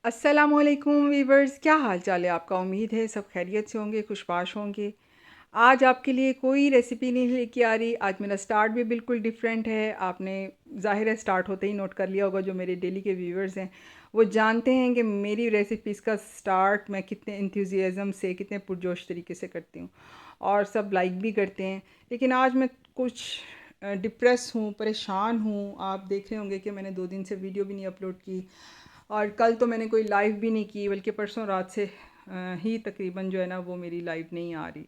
अस्सलामुअलैकुम वीवर्स, क्या हाल चाल है आपका। उम्मीद है सब खैरियत से होंगे, खुशबाश होंगे। आज आपके लिए कोई रेसिपी नहीं लेके आ रही। आज मेरा स्टार्ट भी बिल्कुल डिफरेंट है। आपने ज़ाहिर है स्टार्ट होते ही नोट कर लिया होगा। जो मेरे डेली के व्यूवर्स हैं वो जानते हैं कि मेरी रेसिपीज़ का स्टार्ट मैं कितने इंथुजियाज़म से, कितने पुरजोश तरीके से करती हूँ और सब लाइक भी करते हैं। लेकिन आज मैं कुछ डिप्रेस हूँ, परेशान हूँ। आप देख रहे होंगे कि मैंने 2 दिन से वीडियो भी नहीं अपलोड की और कल तो मैंने कोई लाइव भी नहीं की, बल्कि परसों रात से ही तकरीबन जो है ना वो मेरी लाइव नहीं आ रही।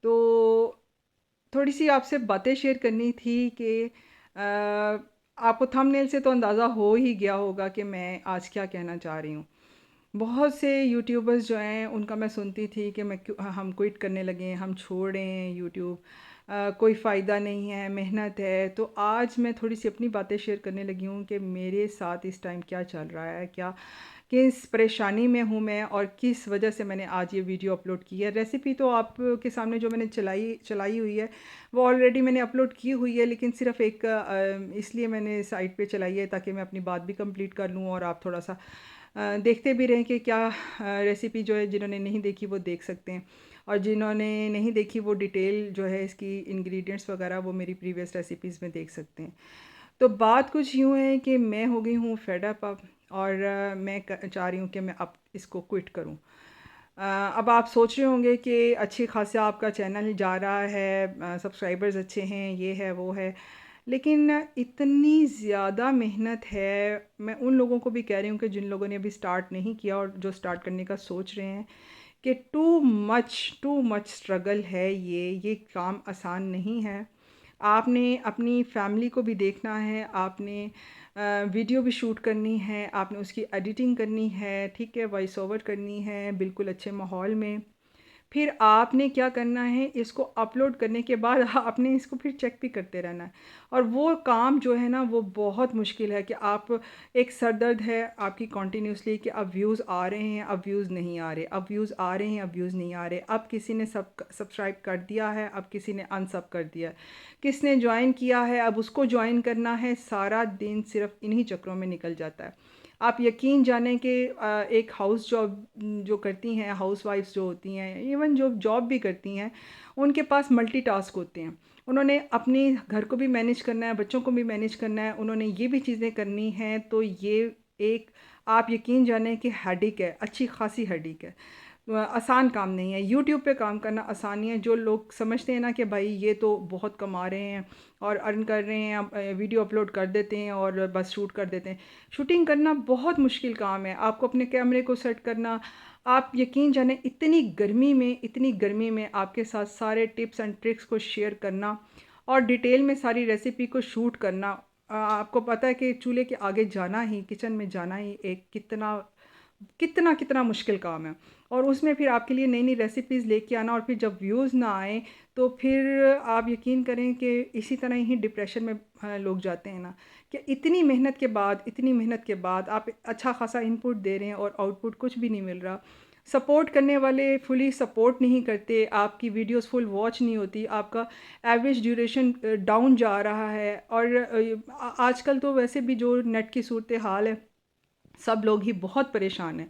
तो थोड़ी सी आपसे बातें शेयर करनी थी कि आपको थंबनेल से तो अंदाज़ा हो ही गया होगा कि मैं आज क्या कहना चाह रही हूँ। बहुत से यूट्यूबर्स जो हैं उनका मैं सुनती थी कि हम क्विट करने लगे हैं, हम छोड़ रहे हैं यूट्यूब, कोई फ़ायदा नहीं है, मेहनत है। तो आज मैं थोड़ी सी अपनी बातें शेयर करने लगी हूँ कि मेरे साथ इस टाइम क्या चल रहा है, क्या किस परेशानी में हूँ मैं और किस वजह से मैंने आज ये वीडियो अपलोड की है। रेसिपी तो आपके सामने जो मैंने चलाई चलाई हुई है वो ऑलरेडी मैंने अपलोड की हुई है, लेकिन सिर्फ एक इसलिए मैंने साइट पे चलाई है ताकि मैं अपनी बात भी कंप्लीट कर लूँ और आप थोड़ा सा देखते भी रहें कि क्या रेसिपी जो है, जिन्होंने नहीं देखी वो देख सकते हैं और जिन्होंने नहीं देखी वो डिटेल जो है इसकी इंग्रेडिएंट्स वगैरह वो मेरी प्रीवियस रेसिपीज़ में देख सकते हैं। तो बात कुछ यूँ है कि मैं हो गई हूँ फेड अप अब, और मैं चाह रही हूँ कि मैं अब इसको क्विट करूँ। अब आप सोच रहे होंगे कि अच्छी खासा आपका चैनल जा रहा है, सब्सक्राइबर्स अच्छे हैं, ये है वो है, लेकिन इतनी ज़्यादा मेहनत है। मैं उन लोगों को भी कह रही हूँ कि जिन लोगों ने अभी स्टार्ट नहीं किया और जो स्टार्ट करने का सोच रहे हैं कि टू मच स्ट्रगल है। ये काम आसान नहीं है। आपने अपनी फैमिली को भी देखना है, आपने वीडियो भी शूट करनी है, आपने उसकी एडिटिंग करनी है, ठीक है, वॉइस ओवर करनी है बिल्कुल अच्छे माहौल में। फिर आपने क्या करना है, इसको अपलोड करने के बाद आपने इसको फिर चेक भी करते रहना है। और वो काम जो है ना वो बहुत मुश्किल है कि आप, एक सरदर्द है आपकी कॉन्टीन्यूसली कि अब व्यूज़ आ रहे हैं, अब व्यूज़ नहीं आ रहे, अब व्यूज़ आ रहे हैं, अब व्यूज़ नहीं आ रहे। अब किसी ने सब्सक्राइब कर दिया है, अब किसी ने अनसब कर दिया है, किसने ज्वाइन किया है अब उसको ज्वाइन करना है। सारा दिन सिर्फ इन्हीं चक्रों में निकल जाता है। आप यकीन जानें कि एक हाउस जॉब जो करती हैं, हाउस वाइफ्स जो होती हैं, इवन जो जॉब भी करती हैं, उनके पास मल्टीटास्क होते हैं। उन्होंने अपने घर को भी मैनेज करना है, बच्चों को भी मैनेज करना है, उन्होंने ये भी चीज़ें करनी हैं। तो ये एक, आप यकीन जानें कि हेडेक है, अच्छी खासी हेडेक है। आसान काम नहीं है। यूट्यूब पे काम करना आसान नहीं है। जो लोग समझते हैं ना कि भाई ये तो बहुत कमा रहे हैं और अर्न कर रहे हैं, अब वीडियो अपलोड कर देते हैं और बस शूट कर देते हैं। शूटिंग करना बहुत मुश्किल काम है। आपको अपने कैमरे को सेट करना, आप यकीन जाने इतनी गर्मी में आपके साथ सारे टिप्स एंड ट्रिक्स को शेयर करना और डिटेल में सारी रेसिपी को शूट करना। आपको पता है कि चूल्हे के आगे जाना ही, किचन में जाना ही एक कितना कितना कितना मुश्किल काम है। और उसमें फिर आपके लिए नई नई रेसिपीज़ लेके आना, और फिर जब व्यूज़ ना आए तो फिर आप यकीन करें कि इसी तरह ही डिप्रेशन में लोग जाते हैं ना, कि इतनी मेहनत के बाद आप अच्छा खासा इनपुट दे रहे हैं और आउटपुट कुछ भी नहीं मिल रहा। सपोर्ट करने वाले फुली सपोर्ट नहीं करते, आपकी वीडियोस फुल वॉच नहीं होती, आपका एवरेज ड्यूरेशन डाउन जा रहा है। और आजकल तो वैसे भी जो नेट की सूरत हाल है, सब लोग ही बहुत परेशान हैं।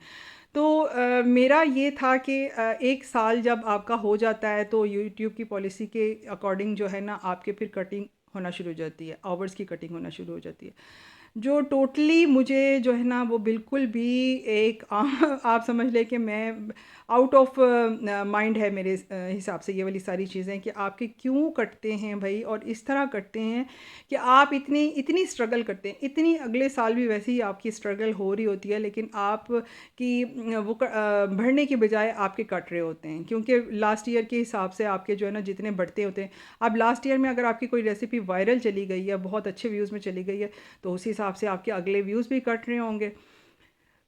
तो मेरा ये था कि 1 साल जब आपका हो जाता है तो यूट्यूब की पॉलिसी के अकॉर्डिंग जो है ना आपके फिर कटिंग होना शुरू हो जाती है, आवर्स की कटिंग होना शुरू हो जाती है। जो टोटली मुझे जो है ना वो बिल्कुल भी एक आप समझ लें कि मैं आउट ऑफ माइंड है मेरे हिसाब से ये वाली सारी चीज़ें, कि आपके क्यों कटते हैं भाई, और इस तरह कटते हैं कि आप इतनी इतनी स्ट्रगल करते हैं, इतनी अगले साल भी वैसे ही आपकी स्ट्रगल हो रही होती है, लेकिन आप की बढ़ने की बजाय आपके कट रहे होते हैं, क्योंकि लास्ट ईयर के हिसाब से आपके जो है ना जितने बढ़ते होते हैं। अब लास्ट ईयर में अगर आपकी कोई रेसिपी वायरल चली गई है, बहुत अच्छे व्यूज़ में चली गई है, तो उस हिसाब से आपके अगले व्यूज़ भी कट रहे होंगे।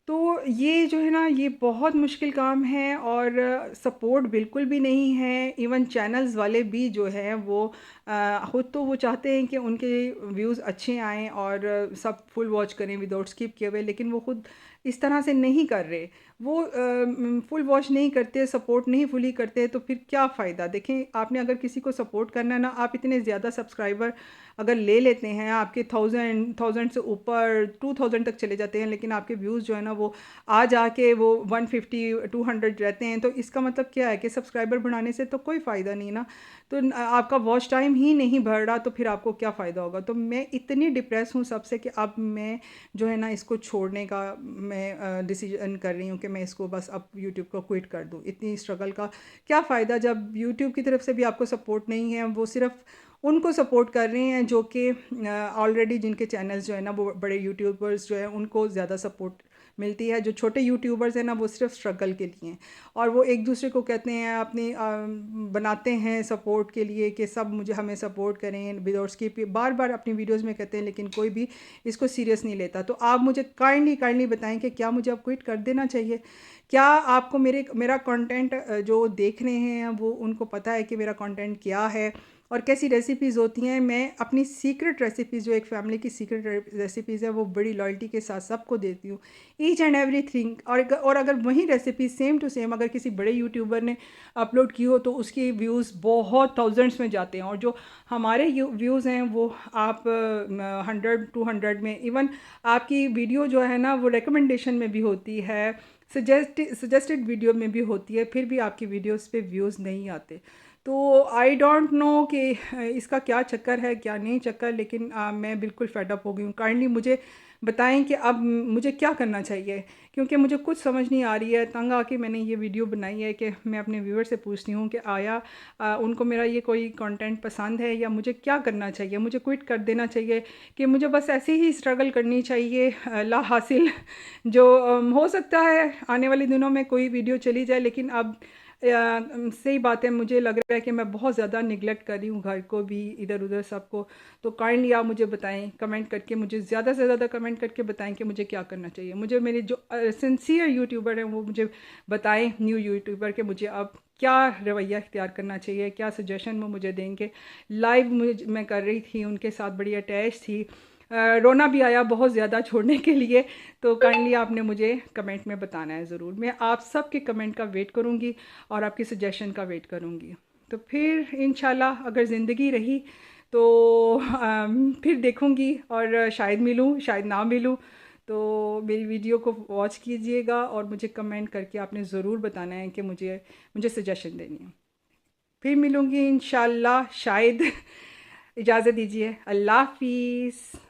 तो ये जो है ना ये बहुत मुश्किल काम है और सपोर्ट बिल्कुल भी नहीं है। इवन चैनल्स वाले भी जो हैं वो ख़ुद तो वो चाहते हैं कि उनके व्यूज़ अच्छे आएँ और सब फुल वॉच करें विदाउट स्किप किए हुए, लेकिन वो खुद इस तरह से नहीं कर रहे। वो फुल वॉच नहीं करते, सपोर्ट नहीं फुली करते, तो फिर क्या फ़ायदा। देखें, आपने अगर किसी को सपोर्ट करना है ना, आप इतने ज़्यादा सब्सक्राइबर अगर ले लेते हैं, आपके 1000 से ऊपर 2000 तक चले जाते हैं, लेकिन आपके व्यूज़ जो है ना वो आ जाके वो 150 200 रहते हैं, तो इसका मतलब क्या है कि सब्सक्राइबर बढ़ाने से तो कोई फ़ायदा नहीं ना। तो आपका वॉच टाइम ही नहीं बढ़ रहा, तो फिर आपको क्या फ़ायदा होगा। तो मैं इतनी डिप्रेस हूँ सबसे कि अब मैं जो है ना इसको छोड़ने का मैं डिसीजन कर रही हूँ कि मैं इसको बस अब यूट्यूब को क्विट कर दूँ। इतनी स्ट्रगल का क्या फ़ायदा जब यूट्यूब की तरफ से भी आपको सपोर्ट नहीं है। वो सिर्फ उनको सपोर्ट कर रहे हैं जो कि ऑलरेडी जिनके चैनल्स जो है ना वो बड़े यूट्यूबर्स जो है उनको ज़्यादा सपोर्ट मिलती है। जो छोटे यूट्यूबर्स हैं ना वो सिर्फ स्ट्रगल के लिए हैं, और वो एक दूसरे को कहते हैं अपनी बनाते हैं सपोर्ट के लिए कि सब मुझे हमें सपोर्ट करें, विदाउट स्किप बार बार अपनी वीडियोस में कहते हैं, लेकिन कोई भी इसको सीरियस नहीं लेता। तो आप मुझे काइंडली बताएं कि क्या मुझे अब क्विट कर देना चाहिए। क्या आपको मेरा कंटेंट जो देख रहे हैं वो उनको पता है कि मेरा कंटेंट क्या है और कैसी रेसिपीज़ होती हैं। मैं अपनी सीक्रेट रेसिपीज़ जो एक फ़ैमिली की सीक्रेट रेसिपीज़ है वो बड़ी लॉयल्टी के साथ सबको देती हूँ, ईच एंड एवरीथिंग। और अगर वही रेसिपी सेम टू सेम अगर किसी बड़े यूट्यूबर ने अपलोड की हो तो उसकी व्यूज़ बहुत थाउजेंड्स में जाते हैं, और जो हमारे व्यूज़ हैं वो आप 100 200 में, इवन आपकी वीडियो जो है ना वो रिकमेंडेशन में भी होती है, सजेस्टेड वीडियो में भी होती है, फिर भी आपकी वीडियोस पे व्यूज़ नहीं आते। तो आई डोंट नो कि इसका क्या चक्कर है क्या नहीं चक्कर, लेकिन मैं बिल्कुल फेडअप हो गई हूँ। काइंडली मुझे बताएं कि अब मुझे क्या करना चाहिए, क्योंकि मुझे कुछ समझ नहीं आ रही है। तंग आके मैंने ये वीडियो बनाई है कि मैं अपने व्यूअर से पूछती हूँ कि आया उनको मेरा ये कोई कंटेंट पसंद है या मुझे क्या करना चाहिए। मुझे क्विट कर देना चाहिए कि मुझे बस ऐसे ही स्ट्रगल करनी चाहिए ला हासिल जो हो सकता है आने वाले दिनों में कोई वीडियो चली जाए, लेकिन अब सही बात है, मुझे लग रहा है कि मैं बहुत ज़्यादा निगलेक्ट कर रही हूँ घर को भी, इधर उधर सबको। तो काइंडली आप मुझे बताएं कमेंट करके, मुझे ज़्यादा से ज़्यादा कमेंट करके बताएं कि मुझे क्या करना चाहिए। मुझे मेरे जो सिंसियर यूट्यूबर हैं वो मुझे बताएं, न्यू यूट्यूबर, के मुझे अब क्या रवैया इख्तियार करना चाहिए, क्या सजेशन वो मुझे देंगे। लाइव मैं कर रही थी उनके साथ, बड़ी अटैच थी, रोना भी आया बहुत ज़्यादा छोड़ने के लिए। तो काइंडली आपने मुझे कमेंट में बताना है ज़रूर। मैं आप सब के कमेंट का वेट करूँगी और आपकी सजेशन का वेट करूँगी। तो फिर इंशाल्लाह अगर ज़िंदगी रही तो फिर देखूँगी, और शायद मिलूँ शायद ना मिलूँ। तो मेरी वीडियो को वॉच कीजिएगा और मुझे कमेंट करके आपने ज़रूर बताना है कि मुझे मुझे सजेशन देनी है। फिर मिलूँगी इंशाल्लाह शायद। इजाज़त दीजिए, अल्लाह हाफिज़।